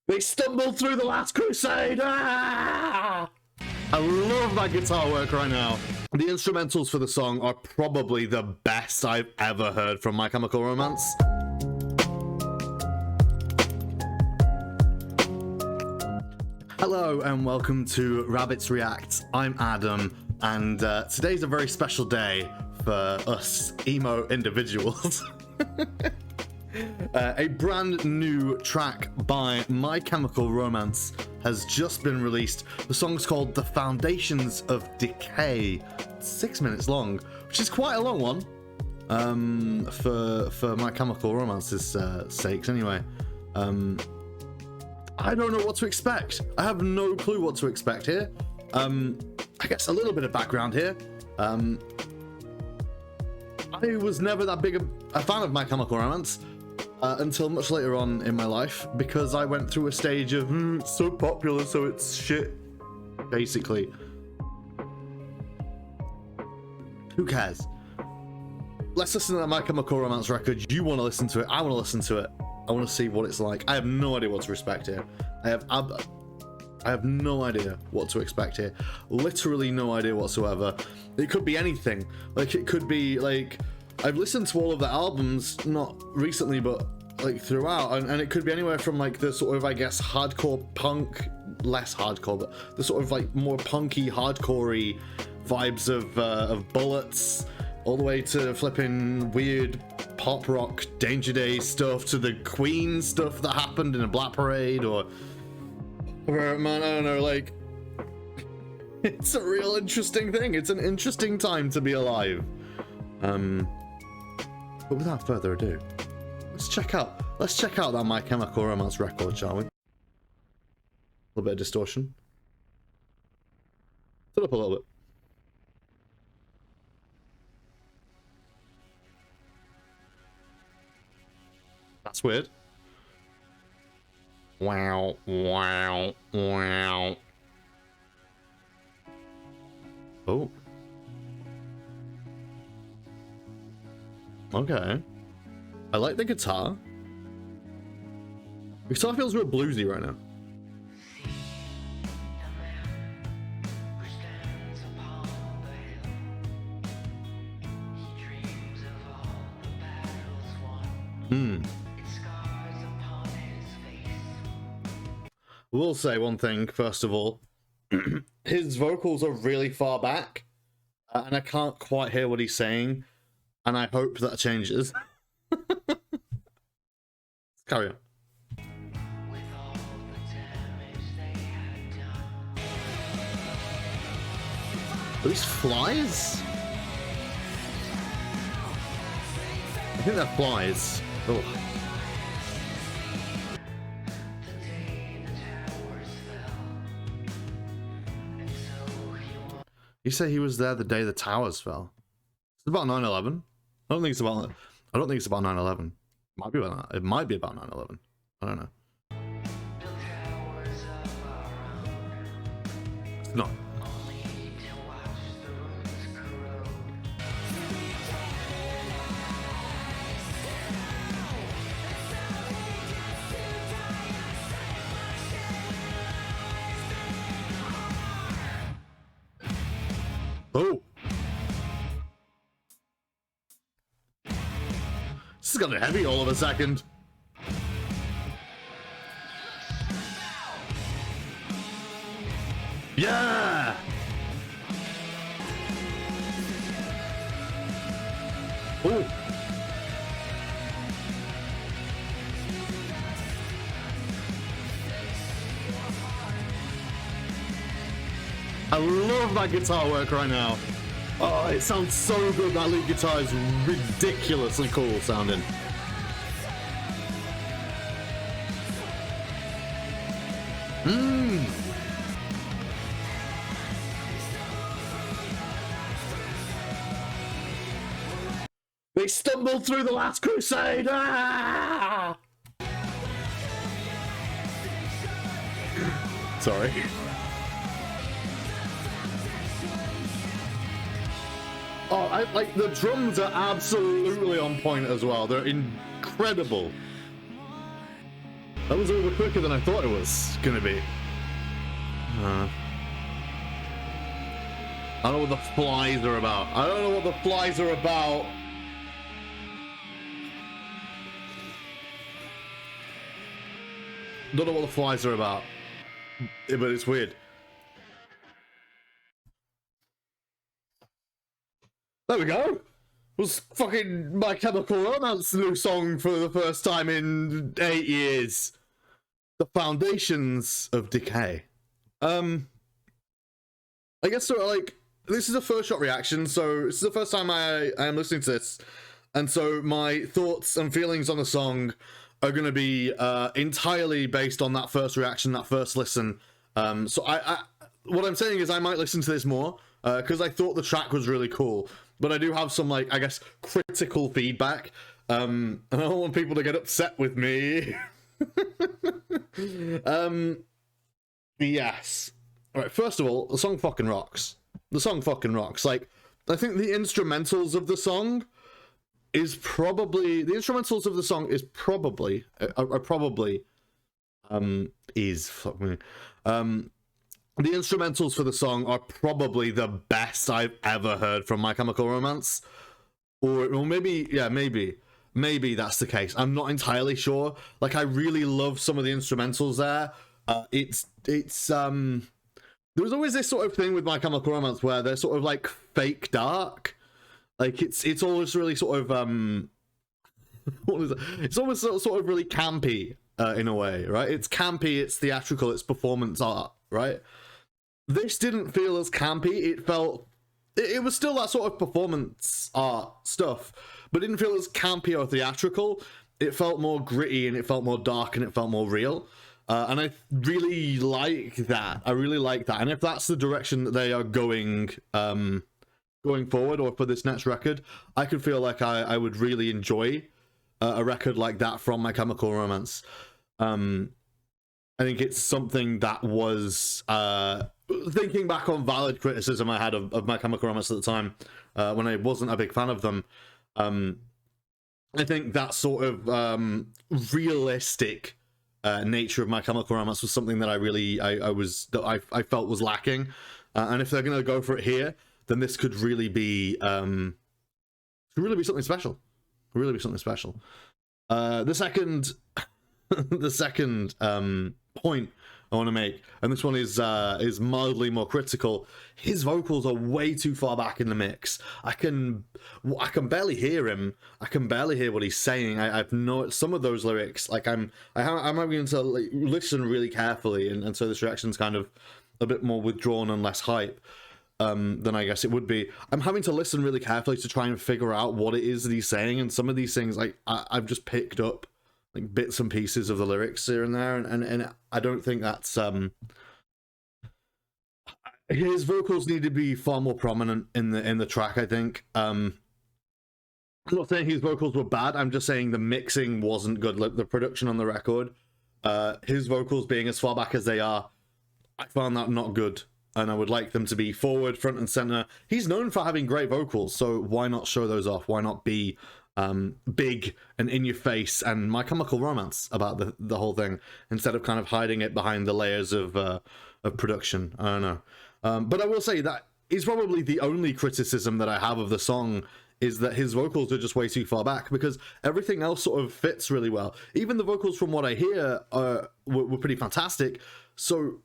They stumbled through the last crusade! Ah! I love that guitar work right now. The instrumentals for the song are probably the best I've ever heard from My Chemical Romance. Hello and welcome to RabbitsReacts. I'm Adam, and today's a very special day for us emo individuals. A brand new track by My Chemical Romance has just been released. The song's called The Foundations of Decay. It's 6 minutes long, which is quite a long one for My Chemical Romance's sakes anyway. I don't know what to expect. I have no clue what to expect here. I guess a little bit of background here. I was never that big a fan of My Chemical Romance until much later on in my life, because I went through a stage of it's so popular, so it's shit, basically. Who cares? Let's listen to that My Chemical Romance record. You want to listen to it, I want to listen to it. I want to see what it's like. I have no idea what to expect here. I have no idea what to expect here. Literally no idea whatsoever. It could be anything. Like, it could be like, I've listened to all of the albums, not recently, but like throughout, and it could be anywhere from like the sort of, I guess, hardcore punk, less hardcore, but the sort of like more punky, hardcore-y vibes of Bullets, all the way to flipping weird pop rock Danger Day stuff, to the Queen stuff that happened in a Black Parade, or man, I don't know, like, it's a real interesting thing. It's an interesting time to be alive. But without further ado, let's check out that My Chemical Romance record, shall we? A little bit of distortion. Turn up a little bit. That's weird. Wow, wow, wow. Oh. Okay. I like the guitar. The guitar feels real bluesy right now. We'll say one thing, first of all. His vocals are really far back, and I can't quite hear what he's saying, and I hope that changes. Let's carry on. Are these flies? I think they're flies. Oh. You say he was there the day the towers fell. It's about 9/11. I don't think it's about 9/11. Might be about that. It might be about 9/11. I don't know. It's not. Oh. This is gonna be heavy all of a second. Yeah! Oh! I love that guitar work right now. Oh, it sounds so good. That lead guitar is ridiculously cool sounding. They stumbled through the last crusade! Ah! Sorry. Oh, like the drums are absolutely on point as well. They're incredible. That was over quicker than I thought it was gonna be. I don't know what the flies are about. I don't know what the flies are about. Don't know what the flies are about. But it's weird. There we go. It was fucking My Chemical Romance new song for the first time in 8 years. The Foundations of Decay. I guess sort of like, this is a first shot reaction, so this is the first time I am listening to this, and so my thoughts and feelings on the song are going to be entirely based on that first reaction, that first listen. So what I'm saying is I might listen to this more because I thought the track was really cool, but I do have some, like, I guess, critical feedback, and I don't want people to get upset with me. Yes. All right, first of all, the song fucking rocks. The song fucking rocks. Like, I think the instrumentals of the song is probably the instrumentals of the song is probably fuck me. The instrumentals for the song are probably the best I've ever heard from My Chemical Romance, or maybe, yeah, maybe that's the case. I'm not entirely sure. Like, I really love some of the instrumentals there. There's always this sort of thing with My Chemical Romance where they're sort of like fake dark. Like, it's always really sort of what is it? It's almost sort of really campy in a way, right? It's campy, it's theatrical, it's performance art, right? This didn't feel as campy. It felt, it was still that sort of performance art stuff, but it didn't feel as campy or theatrical. It felt more gritty, and it felt more dark, and it felt more real. And I really like that. I really like that. And if that's the direction that they are going forward, or for this next record, I could feel like I would really enjoy a record like that from My Chemical Romance. I think it's something that was, thinking back on valid criticism I had of My Chemical Romance at the time, when I wasn't a big fan of them, I think that sort of realistic nature of My Chemical Romance was something that I felt was lacking, and if they're gonna go for it here, then this could really be something special. Really be something special. The second point I want to make, and this one is mildly more critical. His vocals are way too far back in the mix. I can barely hear him. I can barely hear what he's saying. I've no, some of those lyrics, like I'm having to like listen really carefully, and so this reaction's kind of a bit more withdrawn and less hype than I guess it would be. I'm having to listen really carefully to try and figure out what it is that he's saying, and some of these things, like I've just picked up like bits and pieces of the lyrics here and there, and I don't think that's his vocals need to be far more prominent in the track, I think. I'm not saying his vocals were bad, I'm just saying the mixing wasn't good. Like the production on the record, his vocals being as far back as they are, I found that not good, and I would like them to be forward, front and center. He's known for having great vocals, so why not show those off? Why not be big and in your face and My Chemical Romance about the whole thing, instead of kind of hiding it behind the layers of production? I don't know. But I will say that is probably the only criticism that I have of the song, is that his vocals are just way too far back, because everything else sort of fits really well. Even the vocals, from what I hear, were pretty fantastic. So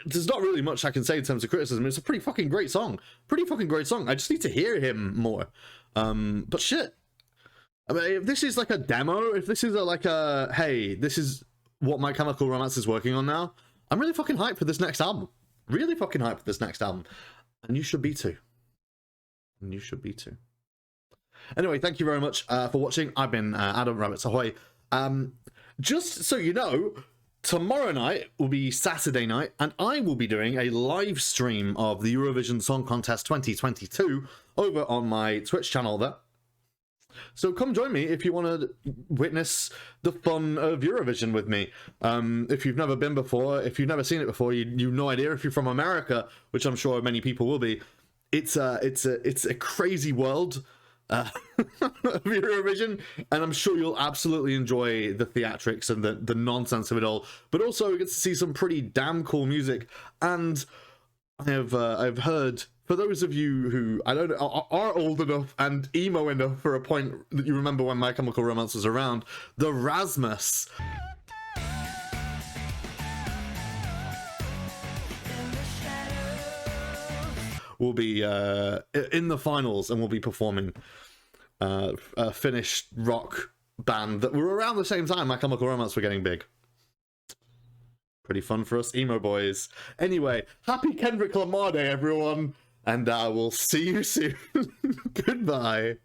there's not really much I can say in terms of criticism. It's a pretty fucking great song. Pretty fucking great song. I just need to hear him more. But shit. I mean, if this is like a demo, if this is like a, hey, this is what My Chemical Romance is working on now, I'm really fucking hyped for this next album. Really fucking hyped for this next album. And you should be too. And you should be too. Anyway, thank you very much for watching. I've been Adam Rabbits Ahoy. Just so you know, tomorrow night will be Saturday night, and I will be doing a live stream of the Eurovision Song Contest 2022 over on my Twitch channel there. So come join me if you want to witness the fun of Eurovision with me. If you've never been before, if you've never seen it before, you've no idea. If you're from America, which I'm sure many people will be, it's a crazy world. of Eurovision, and I'm sure you'll absolutely enjoy the theatrics and the nonsense of it all. But also, we get to see some pretty damn cool music, and I've heard, for those of you who I don't know are old enough and emo enough for a point that you remember when My Chemical Romance was around, the Rasmus will be in the finals and will be performing a Finnish rock band that were around the same time My Chemical Romance were getting big. Pretty fun for us emo boys. Anyway, happy Kendrick Lamar Day, everyone, and I will see you soon. Goodbye.